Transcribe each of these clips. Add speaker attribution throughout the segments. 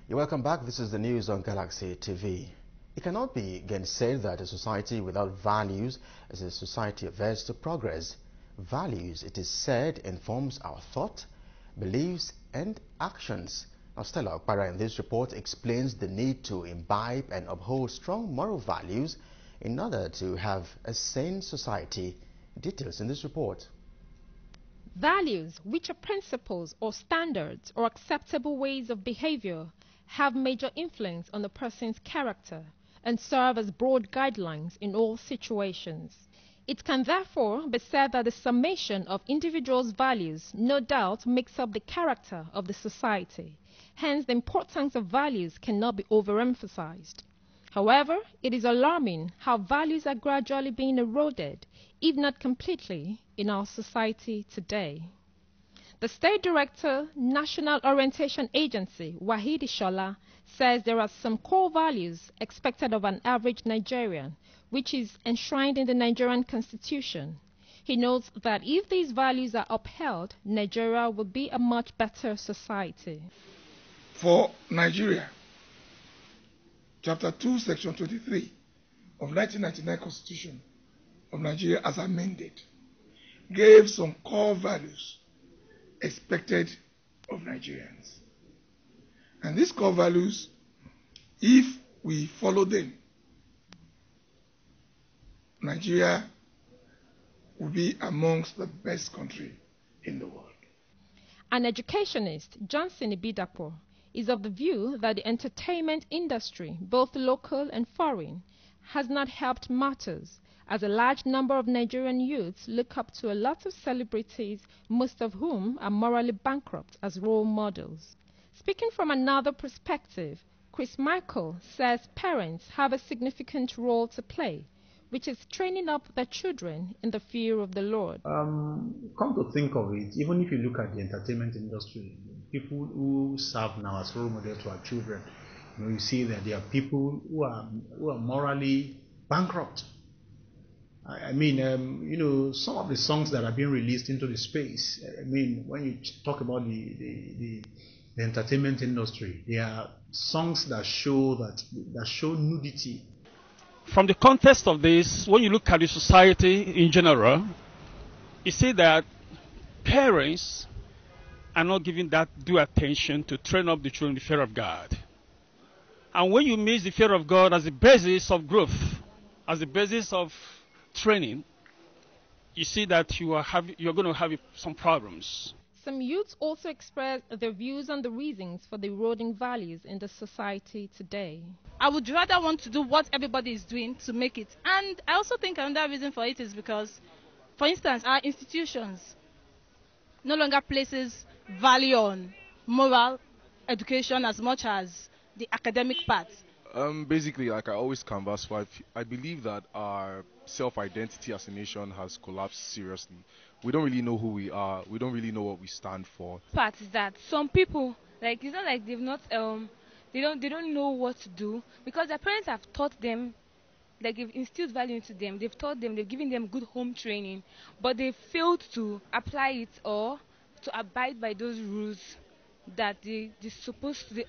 Speaker 1: You're welcome back. This is the news on Galaxy TV. It cannot be gainsaid that a society without values is a society averse to progress. Values, it is said, informs our thought, beliefs and actions. Now, Stella Okpara in this report explains the need to imbibe and uphold strong moral values in order to have a sane society. Details in this report.
Speaker 2: Values, which are principles or standards or acceptable ways of behavior, have major influence on a person's character and serve as broad guidelines in all situations. It can therefore be said that the summation of individuals' values no doubt makes up the character of the society. Hence, the importance of values cannot be overemphasized. However, it is alarming how values are gradually being eroded, if not completely, in our society today. The State Director, National Orientation Agency, Wahidi Shola, says there are some core values expected of an average Nigerian, which is enshrined in the Nigerian Constitution. He notes that if these values are upheld, Nigeria will be a much better society.
Speaker 3: For Nigeria, Chapter 2, Section 23 of 1999 Constitution of Nigeria as amended gave some core values expected of Nigerians. And these core values, if we follow them, Nigeria will be amongst the best country in the world.
Speaker 2: An educationist, Johnson Ibidapo, is of the view that the entertainment industry, both local and foreign, has not helped matters, as a large number of Nigerian youths look up to a lot of celebrities, most of whom are morally bankrupt, as role models. Speaking from another perspective, Chris Michael says parents have a significant role to play, which is training up their children in the fear of the Lord.
Speaker 4: Come to think of it, even if you look at the entertainment industry, people who serve now as role models to our children, you see that there are people who are morally bankrupt. I mean, some of the songs that are being released into the space, I mean, when you talk about the entertainment industry, there are songs that show nudity.
Speaker 5: From the context of this, when you look at the society in general, you see that parents are not giving that due attention to train up the children in the fear of God. And when you miss the fear of God as the basis of growth, as the basis of training, you see that you're going to have some problems.
Speaker 2: Some youths also express their views on the reasons for the eroding values in the society today.
Speaker 6: I would rather want to do what everybody is doing to make it. And I also think another reason for it is because, for instance, our institutions no longer places value on moral education as much as the academic part.
Speaker 7: Basically, like I always canvass for, I believe that our self-identity as a nation has collapsed seriously. We don't really know who we are. We don't really know what we stand for.
Speaker 8: Part is that some people, like, it's not like they've not they don't know what to do, because their parents have taught them, like they've instilled value into them. They've taught them, they've given them good home training, but they failed to apply it or to abide by those rules that they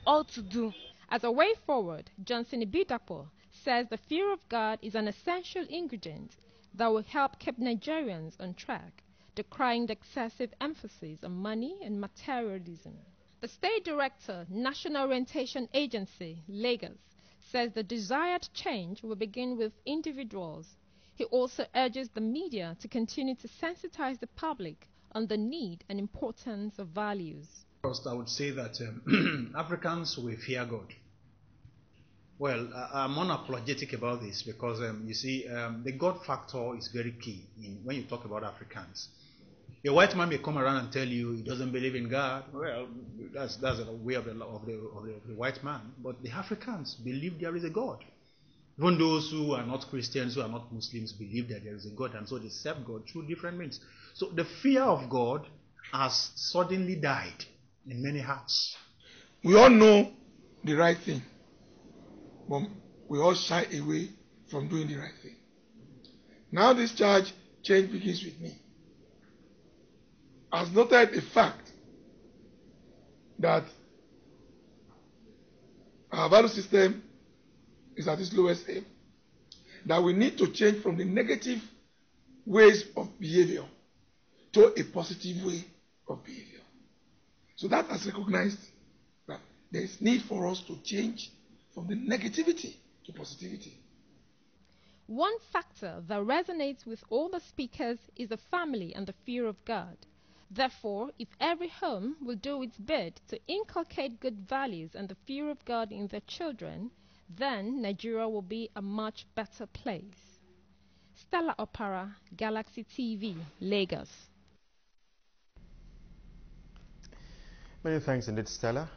Speaker 8: ought to do.
Speaker 2: As a way forward, Johnson Ibidapo says the fear of God is an essential ingredient that will help keep Nigerians on track, decrying the excessive emphasis on money and materialism. The State Director, National Orientation Agency, Lagos, says the desired change will begin with individuals. He also urges the media to continue to sensitize the public on the need and importance of values.
Speaker 4: First, I would say that Africans will fear God. Well, I'm unapologetic about this because, you see, the God factor is very key when you talk about Africans. A white man may come around and tell you he doesn't believe in God. Well, that's a way of the white man. But the Africans believe there is a God. Even those who are not Christians, who are not Muslims, believe that there is a God, and so they serve God through different means. So the fear of God has suddenly died in many hearts.
Speaker 3: We all know the right thing, but we all shy away from doing the right thing. Now this change begins with me. Has noted the fact that our value system is at its lowest ebb. That we need to change from the negative ways of behavior to a positive way of behavior. So that has recognized that there is need for us to change from the negativity to positivity.
Speaker 2: One factor that resonates with all the speakers is the family and the fear of God. Therefore, if every home will do its bit to inculcate good values and the fear of God in their children, then Nigeria will be a much better place. Stella Opara, Galaxy TV, Lagos.
Speaker 1: Many thanks indeed, Stella.